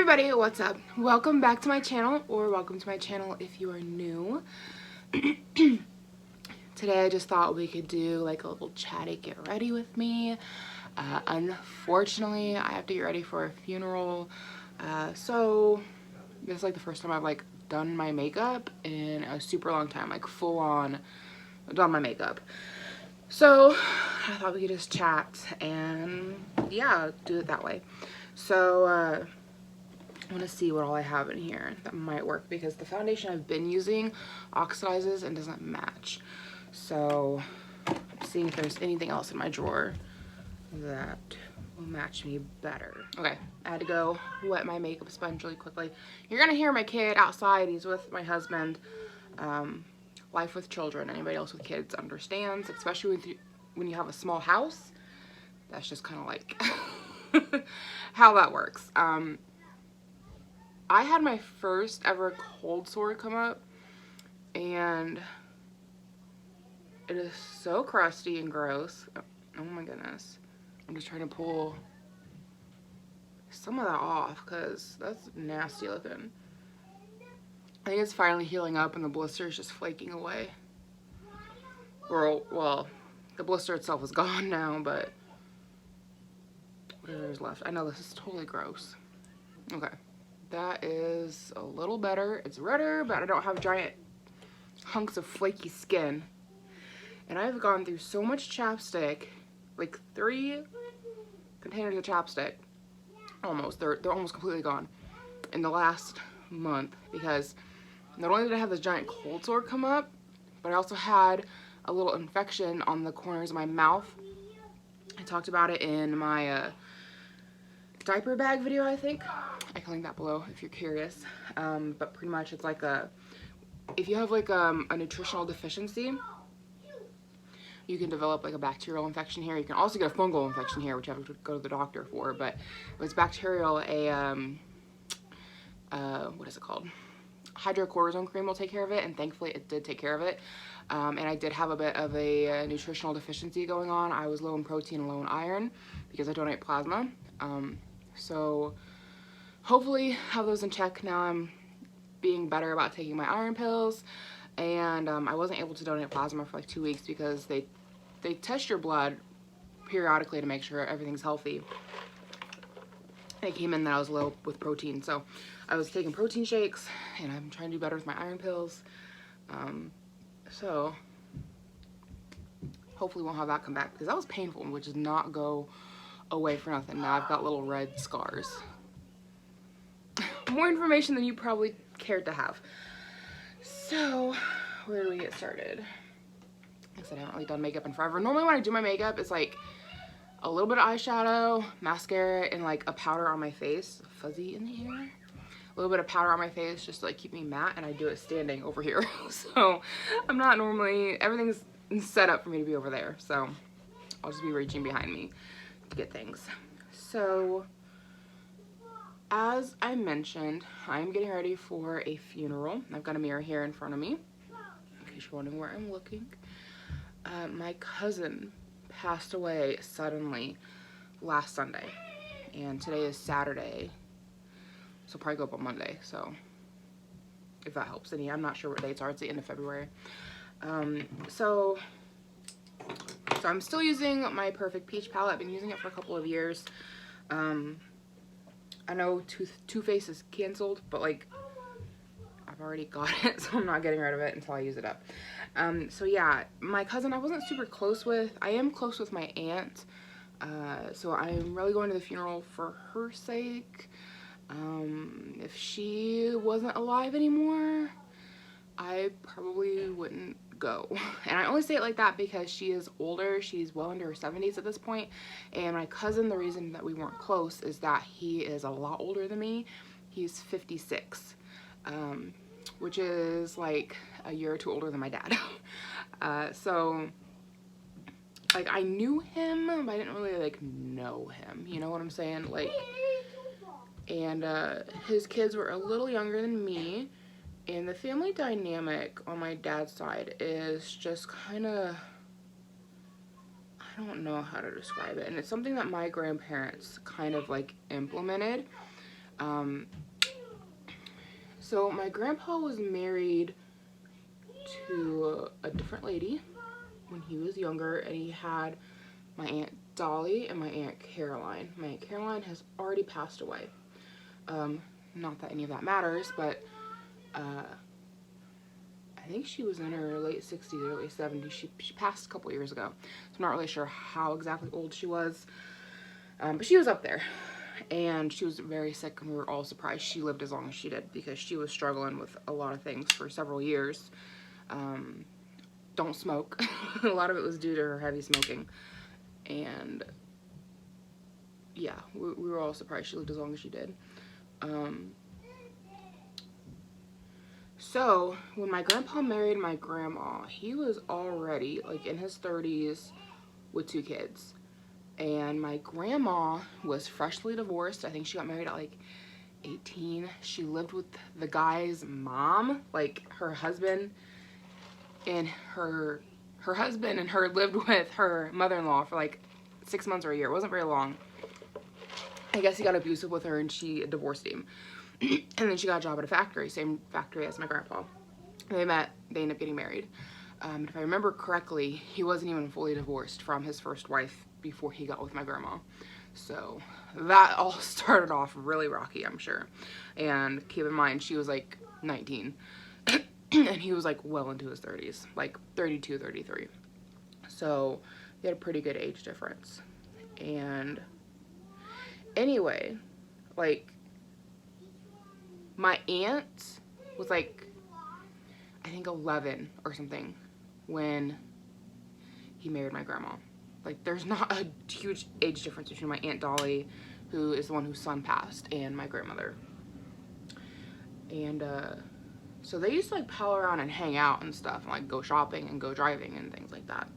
everybody, what's up? Welcome back to my channel, or welcome to my channel if you are new. Today I just thought we could do like a little chatty get ready with me. Unfortunately, I have to get ready for a funeral, so this is like the first time I've like done my makeup in a super long time, like full on done my makeup. So I thought we could just chat and yeah, do it that way. So I want to see what all I have in here that might work, because the foundation I've been using oxidizes and doesn't match. So I'm seeing if there's anything else in my drawer that will match me better. Okay, I had to go wet my makeup sponge really quickly. You're gonna hear my kid outside. He's with my husband. Life with children, anybody else with kids understands, especially when you have a small house. That's just kind of like how that works. I had my first ever cold sore come up, and it is so crusty and gross. Oh my goodness. I'm just trying to pull some of that off because that's nasty looking. I think it's finally healing up and the blister is just flaking away. Or, well, the blister itself is gone now, but whatever is left. I know this is totally gross. Okay. That is a little better. It's redder, but I don't have giant hunks of flaky skin. And I've gone through so much chapstick, like 3 containers of chapstick, almost. They're almost completely gone in the last month, because not only did I have this giant cold sore come up, but I also had a little infection on the corners of my mouth. I talked about it in my diaper bag video, I think. I can link that below if you're curious. But pretty much it's like if you have like a nutritional deficiency, you can develop like a bacterial infection here. You can also get a fungal infection here, which you have to go to the doctor for. But if it's bacterial, what is it called? Hydrocortisone cream will take care of it, and thankfully it did take care of it. And I did have a bit of a nutritional deficiency going on. I was low in protein and low in iron because I donate plasma. So hopefully have those in check. Now I'm being better about taking my iron pills, and I wasn't able to donate plasma for like 2 weeks because they test your blood periodically to make sure everything's healthy. And it came in that I was low with protein, so I was taking protein shakes, and I'm trying to do better with my iron pills. So hopefully won't have that come back, because that was painful, which does not go away for nothing. Now I've got little red scars. More information than you probably cared to have. So where do we get started? Like I said, I haven't really done makeup in forever. Normally when I do my makeup, it's like a little bit of eyeshadow, mascara, and like a powder on my face. Fuzzy in the hair. A little bit of powder on my face just to like keep me matte, and I do it standing over here. So I'm not normally, everything's set up for me to be over there. So I'll just be reaching behind me to get things. So as I mentioned, I'm getting ready for a funeral. I've got a mirror here in front of me, in case you're wondering where I'm looking. My cousin passed away suddenly last Sunday, and today is Saturday, so probably go up on Monday, so if that helps any. I'm not sure what dates are. It's the end of February. So I'm still using my Perfect Peach palette. I've been using it for a couple of years. I know Too Faced is canceled, but like I've already got it, so I'm not getting rid of it until I use it up. So yeah, my cousin I wasn't super close with. I am close with my aunt, so I'm really going to the funeral for her sake. If she wasn't alive anymore, I probably wouldn't go. And I only say it like that because she is older. She's well into her 70s at this point. And my cousin, the reason that we weren't close is that he is a lot older than me. He's 56, which is like a year or two older than my dad. So like I knew him, but I didn't really like know him, you know what I'm saying? Like, and his kids were a little younger than me. And the family dynamic on my dad's side is just kind of, I don't know how to describe it. And it's something that my grandparents kind of like implemented. Um, so my grandpa was married to a different lady when he was younger, and he had my Aunt Dolly and my Aunt Caroline. My Aunt Caroline has already passed away. Not that any of that matters, but I think she was in her late 60s, early 70s. She passed a couple years ago, so I'm not really sure how exactly old she was, but she was up there, and she was very sick, and we were all surprised she lived as long as she did, because she was struggling with a lot of things for several years. Don't smoke. A lot of it was due to her heavy smoking, and yeah, we were all surprised she lived as long as she did. So when my grandpa married my grandma, he was already like in his 30s with 2 kids, and my grandma was freshly divorced. I think she got married at like 18. She lived with the guy's mom, like her husband and her husband and her lived with her mother-in-law for like 6 months or a year. It wasn't very long. I guess he got abusive with her and she divorced him. And then she got a job at a factory, same factory as my grandpa. They met, they ended up getting married. If I remember correctly, he wasn't even fully divorced from his first wife before he got with my grandma. So that all started off really rocky, I'm sure. And keep in mind, she was like 19. And he was like well into his 30s, like 32, 33. So they had a pretty good age difference. And anyway, like, my aunt was like, I think 11 or something when he married my grandma. Like, there's not a huge age difference between my Aunt Dolly, who is the one whose son passed, and my grandmother. And so they used to like pal around and hang out and stuff, and like go shopping and go driving and things like that,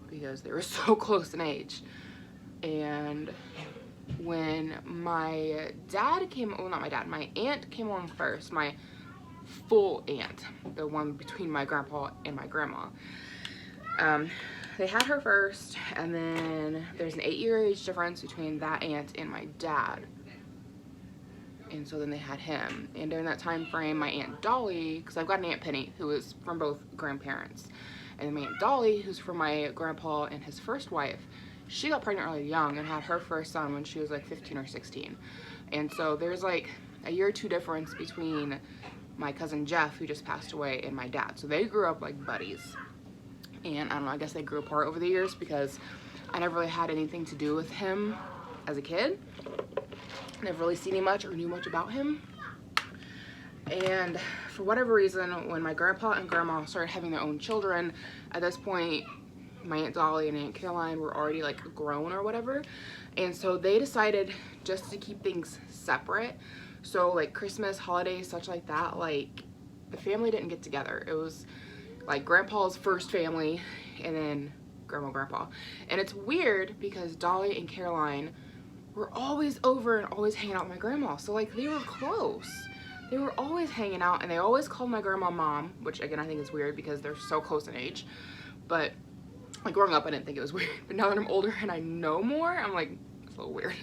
because they were so close in age. And when my dad came, well, not my dad, my aunt came along first, my full aunt, the one between my grandpa and my grandma. They had her first, and then there's an 8-year age difference between that aunt and my dad. And so then they had him. And during that time frame, my Aunt Dolly, because I've got an Aunt Penny who is from both grandparents, and my Aunt Dolly, who's from my grandpa and his first wife, she got pregnant really young and had her first son when she was like 15 or 16. And so there's like a year or two difference between my cousin Jeff, who just passed away, and my dad. So they grew up like buddies. And I don't know, I guess they grew apart over the years because I never really had anything to do with him as a kid. Never really seen him much or knew much about him. And for whatever reason, when my grandpa and grandma started having their own children, at this point, my Aunt Dolly and Aunt Caroline were already like grown or whatever. And so they decided just to keep things separate. So like Christmas, holidays, such like that, like the family didn't get together. It was like grandpa's first family and then grandma, grandpa. And it's weird because Dolly and Caroline were always over and always hanging out with my grandma. So like they were close. They were always hanging out, and they always called my grandma mom, which again I think is weird because they're so close in age. But like growing up I didn't think it was weird, but now that I'm older and I know more, I'm like, it's a little weird.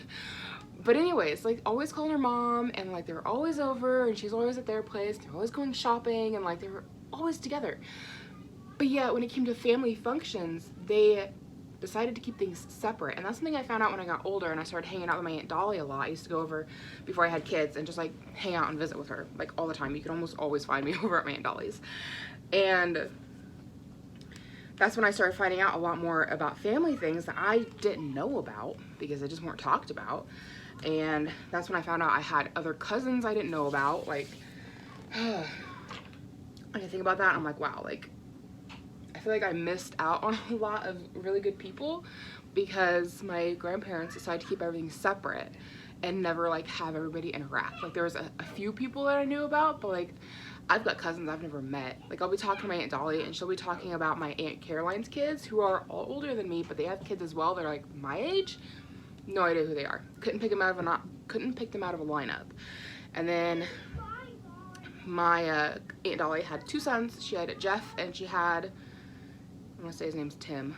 But anyways, like always calling her mom, and like they were always over and she's always at their place. They're always going shopping, and like they were always together. But yeah, when it came to family functions, they decided to keep things separate. And that's something I found out when I got older and I started hanging out with my Aunt Dolly a lot. I used to go over before I had kids and just like hang out and visit with her like all the time. You could almost always find me over at my Aunt Dolly's. And that's when I started finding out a lot more about family things that I didn't know about because they just weren't talked about. And that's when I found out I had other cousins I didn't know about. Like, I think about that and I'm like, wow, like I feel like I missed out on a lot of really good people because my grandparents decided to keep everything separate and never like have everybody interact. Like there was a few people that I knew about, but like I've got cousins I've never met. Like I'll be talking to my Aunt Dolly and she'll be talking about my Aunt Caroline's kids who are all older than me, but they have kids as well. They're like my age. No idea who they are. Couldn't pick them out of a lineup. And then my Aunt Dolly had 2 sons. She had Jeff and she had, I want to say his name's Tim.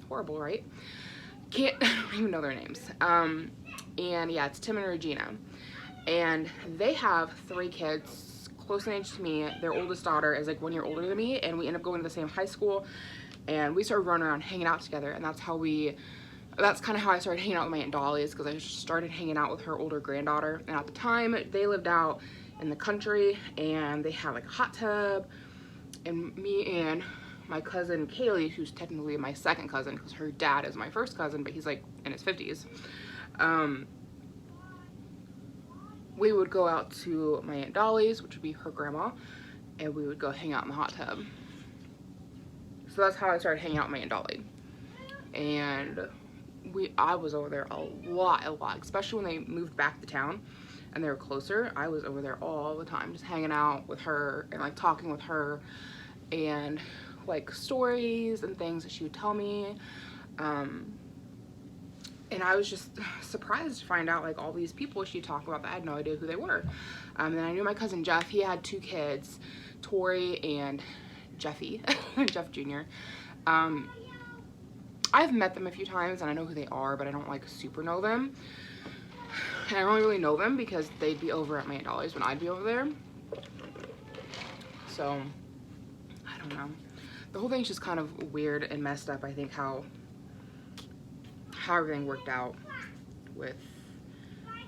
Horrible, right? I don't even know their names. And yeah, it's Tim and Regina. and they have 3 kids close in age to me. Their oldest daughter is like 1 year older than me, and we end up going to the same high school, and we started running around hanging out together, and that's kind of how I started hanging out with my Aunt Dolly, is because I started hanging out with her older granddaughter. And at the time, they lived out in the country, and they had like a hot tub, and me and my cousin Kaylee, who's technically my second cousin because her dad is my first cousin, but he's like in his 50s, we would go out to my Aunt Dolly's, which would be her grandma, and we would go hang out in the hot tub. So that's how I started hanging out with my Aunt Dolly. And I was over there a lot, especially when they moved back to town and they were closer. I was over there all the time, just hanging out with her and like talking with her, and like stories and things that she would tell me. And I was just surprised to find out like all these people she'd talk about that I had no idea who they were. And I knew my cousin Jeff. He had 2 kids, Tori and Jeffy, Jeff Jr. I've met them a few times and I know who they are, but I don't like super know them. And I only really know them because they'd be over at my Aunt Dolly's when I'd be over there. So, I don't know. The whole thing's just kind of weird and messed up, I think, how everything worked out with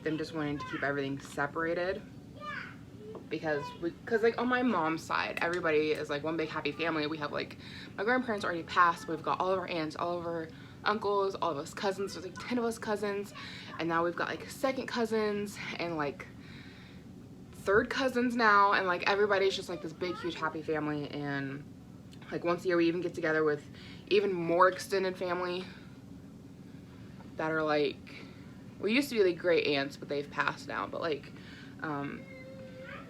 them just wanting to keep everything separated. Because like on my mom's side, everybody is like one big happy family. We have like, my grandparents already passed, but we've got all of our aunts, all of our uncles, all of us cousins. There's like 10 of us cousins, and now we've got like second cousins and like third cousins now, and like everybody's just like this big huge happy family. And like once a year we even get together with even more extended family that are like, we used to be like great aunts, but they've passed now, but like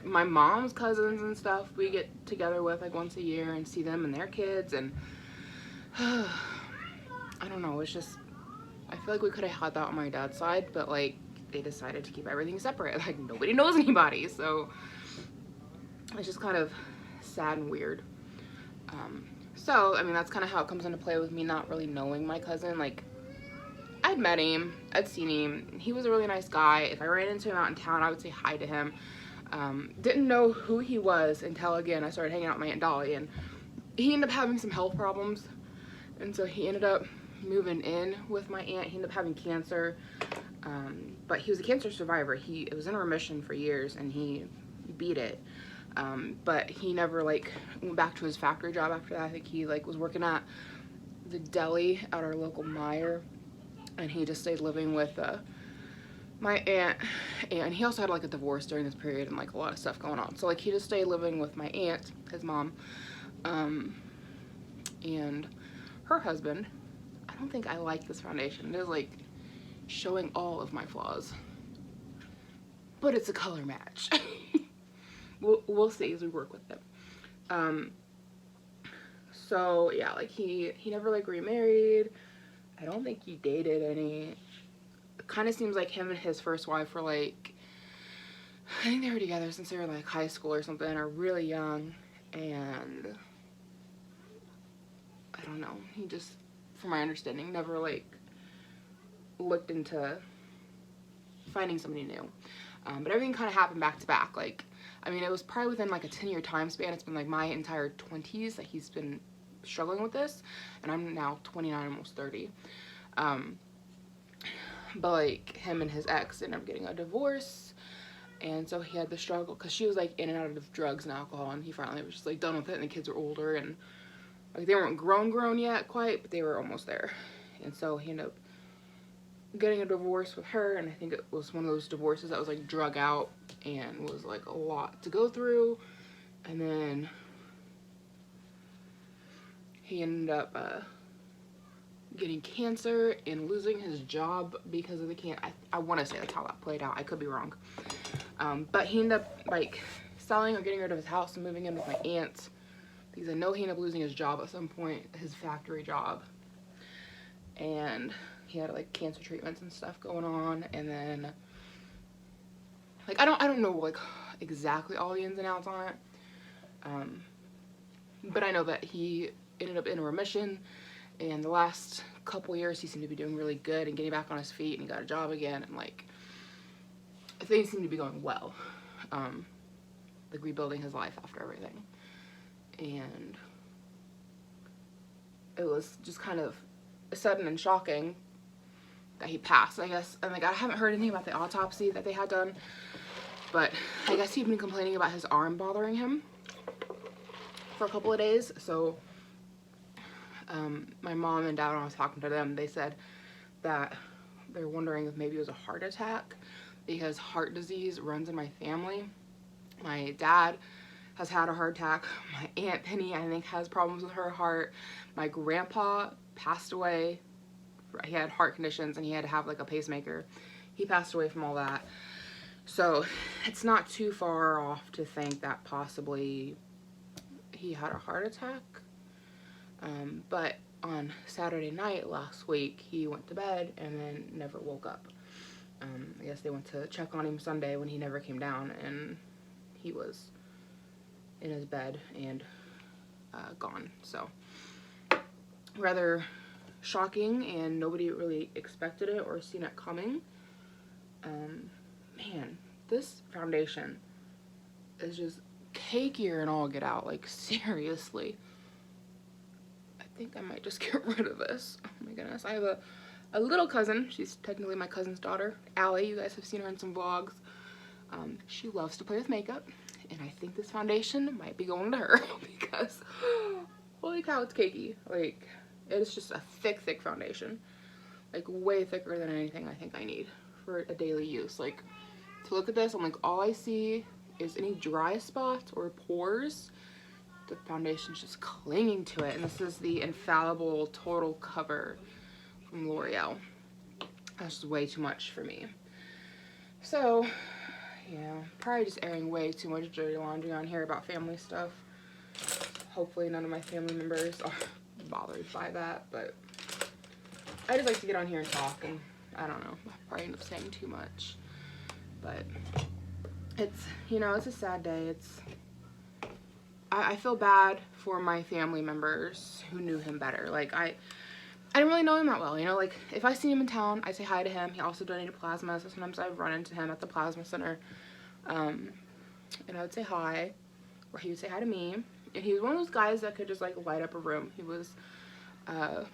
my mom's cousins and stuff we get together with like once a year and see them and their kids. And I don't know, it's just, I feel like we could have had that on my dad's side, but like they decided to keep everything separate. Like nobody knows anybody, so it's just kind of sad and weird. So I mean, that's kind of how it comes into play with me not really knowing my cousin. Like I'd met him, I'd seen him, he was a really nice guy. If I ran into him out in town, I would say hi to him. Didn't know who he was until, again, I started hanging out with my Aunt Dolly, and he ended up having some health problems, and so he ended up moving in with my aunt. He ended up having cancer, but he was a cancer survivor. It was in remission for years, and he beat it, but he never like went back to his factory job after that. I think he like was working at the deli at our local Meijer, and he just stayed living with my aunt. And he also had like a divorce during this period and like a lot of stuff going on, so like he just stayed living with my aunt, his mom, and her husband. I don't think I like this foundation. It is like showing all of my flaws, but it's a color match. we'll see as we work with them. So yeah, like he never like remarried. I don't think he dated any. It kind of seems like him and his first wife were like, I think they were together since they were like high school or something, or really young. And I don't know, he just, from my understanding, never like looked into finding somebody new. But everything kind of happened back to back. Like, I mean, it was probably within like a 10-year time span. It's been like my entire 20s that he's been struggling with this, and I'm now 29, almost 30. But like him and his ex ended up getting a divorce, and so he had the struggle because she was like in and out of drugs and alcohol, and he finally was just like done with it, and the kids were older, and like they weren't grown yet quite, but they were almost there. And so he ended up getting a divorce with her, and I think it was one of those divorces that was like drug out and was like a lot to go through. And then he ended up getting cancer and losing his job because of the cancer. I want to say that's how that played out. I could be wrong. But he ended up like selling or getting rid of his house and moving in with my aunt, because I know he ended up losing his job at some point, his factory job. And he had like cancer treatments and stuff going on. And then like I don't know like exactly all the ins and outs on it. But I know that he ended up in remission, and the last couple years he seemed to be doing really good and getting back on his feet, and he got a job again, and like things seem to be going well. Like rebuilding his life after everything. And it was just kind of sudden and shocking that he passed, I guess. And like, I haven't heard anything about the autopsy that they had done, but I guess he'd been complaining about his arm bothering him for a couple of days. So my mom and dad, when I was talking to them, they said that they're wondering if maybe it was a heart attack, because heart disease runs in my family. My dad has had a heart attack. My Aunt Penny, I think, has problems with her heart. My grandpa passed away. He had heart conditions and he had to have like a pacemaker. He passed away from all that. So it's not too far off to think that possibly he had a heart attack. But on Saturday night last week, he went to bed and then never woke up. I guess they went to check on him Sunday when he never came down, and he was in his bed and gone. So rather shocking, and nobody really expected it or seen it coming. Man, this foundation is just cakier and all get out. Like, seriously. I think I might just get rid of this. Oh my goodness. I have a little cousin. She's technically my cousin's daughter, Allie. You guys have seen her in some vlogs. She loves to play with makeup, and I think this foundation might be going to her because holy cow, it's cakey. Like, it's just a thick foundation. Like, way thicker than anything I think I need for a daily use. Like, to look at this, I'm like, all I see is any dry spots or pores. The foundation's just clinging to it. And this is the Infallible Total Cover from L'Oreal. That's just way too much for me. So, yeah, probably just airing way too much dirty laundry on here about family stuff. Hopefully none of my family members are bothered by that, but I just like to get on here and talk, and I don't know, I'll probably end up saying too much. But it's, you know, it's a sad day. I feel bad for my family members who knew him better. Like, I didn't really know him that well, you know. Like, if I see him in town, I say hi to him. He also donated plasma, so sometimes I run into him at the plasma center, and I would say hi, or he would say hi to me. And he was one of those guys that could just like light up a room. He was, I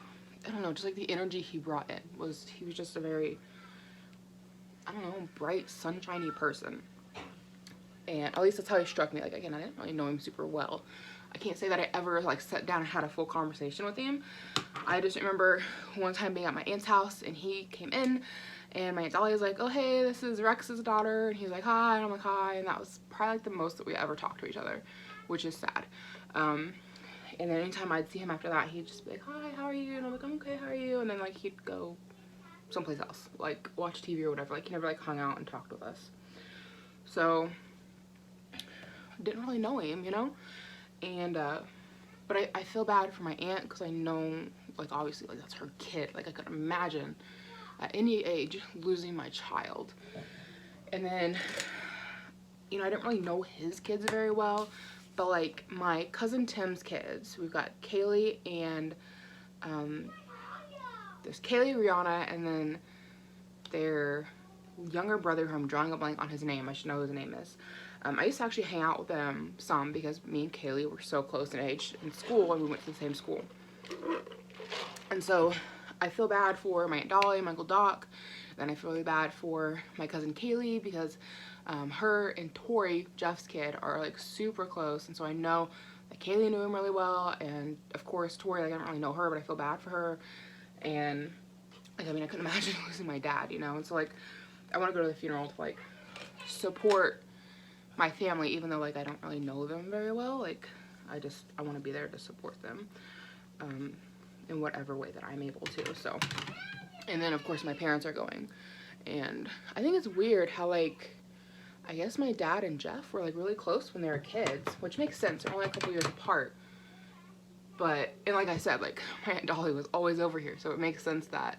don't know, just like the energy he brought in was, he was just a very, I don't know, bright, sunshiny person. And at least that's how he struck me. Like, again, I didn't really know him super well. I can't say that I ever like sat down and had a full conversation with him. I just remember one time being at my aunt's house, and he came in, and my Aunt Dolly was like, oh hey, this is Rex's daughter, and he's like, hi, and I'm like, hi, and that was probably like the most that we ever talked to each other, which is sad. And then anytime I'd see him after that, he'd just be like, hi, how are you? And I'm like, I'm okay, how are you? And then like he'd go someplace else, like watch TV or whatever. Like, he never like hung out and talked with us. So didn't really know him, you know. And but I feel bad for my aunt, because I know, like, obviously, like, that's her kid. Like, I could imagine at any age losing my child. And then, you know, I didn't really know his kids very well, but like my cousin Tim's kids, we've got Kaylee and there's Kaylee, Rihanna, and then their younger brother, who I'm drawing a blank on his name. I should know who his name is. I used to actually hang out with them some, because me and Kaylee were so close in age in school, and we went to the same school. And so I feel bad for my Aunt Dolly, my Uncle Doc. Then I feel really bad for my cousin Kaylee, because her and Tori, Jeff's kid, are like super close. And so I know that Kaylee knew him really well, and of course Tori, like, I don't really know her, but I feel bad for her. And like, I mean, I couldn't imagine losing my dad, you know. And so like, I want to go to the funeral to like support my family, even though like I don't really know them very well. Like, I want to be there to support them in whatever way that I'm able to. So, and then of course my parents are going, and I think it's weird how, like, I guess my dad and Jeff were like really close when they were kids, which makes sense. They're only a couple years apart. But, and like I said, like, my Aunt Dolly was always over here, so it makes sense that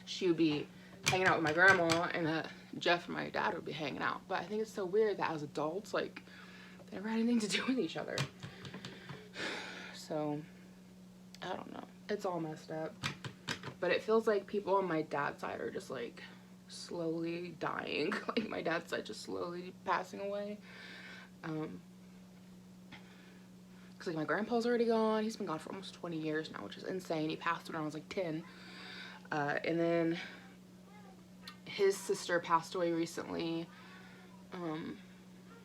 she would be hanging out with my grandma, and that Jeff and my dad would be hanging out. But I think it's so weird that as adults, like, they never had anything to do with each other. So, I don't know. It's all messed up. But it feels like people on my dad's side are just, like, slowly dying. Like my dad's side just slowly passing away. Cause like my grandpa's already gone. He's been gone for almost 20 years now, which is insane. He passed when I was like 10. And then his sister passed away recently.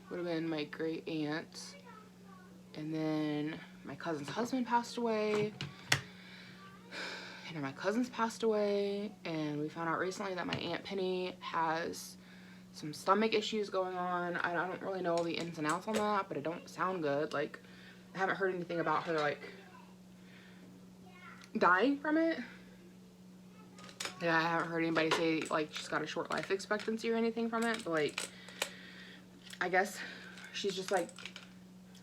Would have been my great aunt. And then my cousin's husband passed away. And then my cousins passed away. And we found out recently that my Aunt Penny has some stomach issues going on. I don't really know all the ins and outs on that, but it don't sound good. Like, I haven't heard anything about her, like, dying from it. Yeah, I haven't heard anybody say, like, she's got a short life expectancy or anything from it. But, like, I guess she's just, like,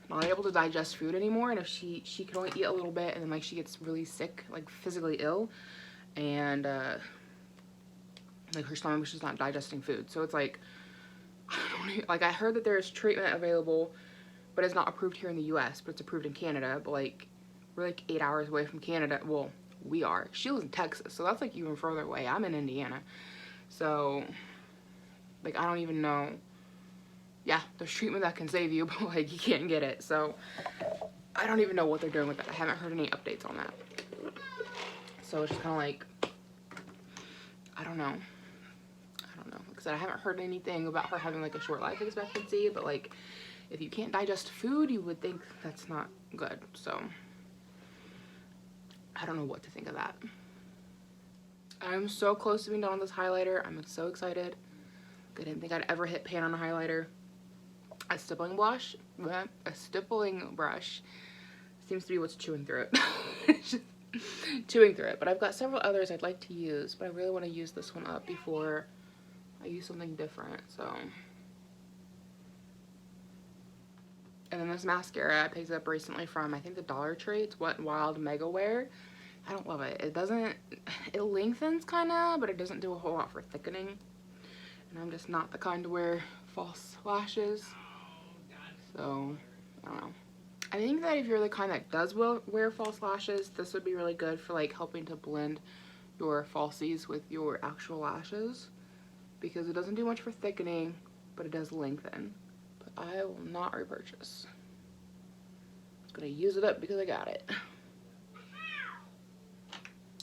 not able to digest food anymore. And if she can only eat a little bit, and then, like, she gets really sick, like, physically ill. And, like, her stomach was just not digesting food. So it's, like, I don't even, like, I heard that there's treatment available, but it's not approved here in the U.S., but it's approved in Canada. But, like, we're, like, 8 hours away from Canada. Well, we are. She lives in Texas, so that's, like, even further away. I'm in Indiana. So, like, I don't even know. Yeah, there's treatment that can save you, but, like, you can't get it. So, I don't even know what they're doing with that. I haven't heard any updates on that. So, it's just kind of like, I don't know. Like I said, I haven't heard anything about her having, like, a short life expectancy, but, like, if you can't digest food, you would think that's not good. So, I don't know what to think of that. I'm so close to being done with this highlighter. I'm so excited. I didn't think I'd ever hit pan on a highlighter. A stippling brush seems to be what's chewing through it. Just chewing through it. But I've got several others I'd like to use, but I really want to use this one up before I use something different. So, and then this mascara I picked up recently from, I think, the Dollar Tree. It's Wet n Wild Mega Wear. I don't love it. It lengthens kind of, but it doesn't do a whole lot for thickening. And I'm just not the kind to wear false lashes. So, I don't know. I think that if you're the kind that does wear false lashes, this would be really good for, like, helping to blend your falsies with your actual lashes. Because it doesn't do much for thickening, but it does lengthen. But I will not repurchase. I'm gonna use it up because I got it.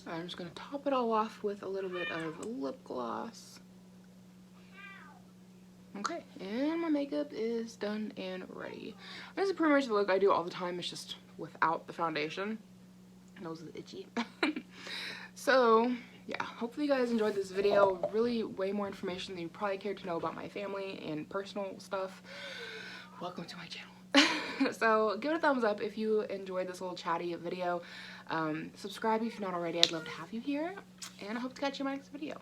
I'm just gonna top it all off with a little bit of lip gloss. Okay, and my makeup is done and ready. This is pretty much the look I do all the time. It's just without the foundation. My nose is itchy. So, yeah, hopefully you guys enjoyed this video. Really way more information than you probably cared to know about my family and personal stuff. Welcome to my channel. So give it a thumbs up if you enjoyed this little chatty video. Subscribe if you're not already. I'd love to have you here. And I hope to catch you in my next video.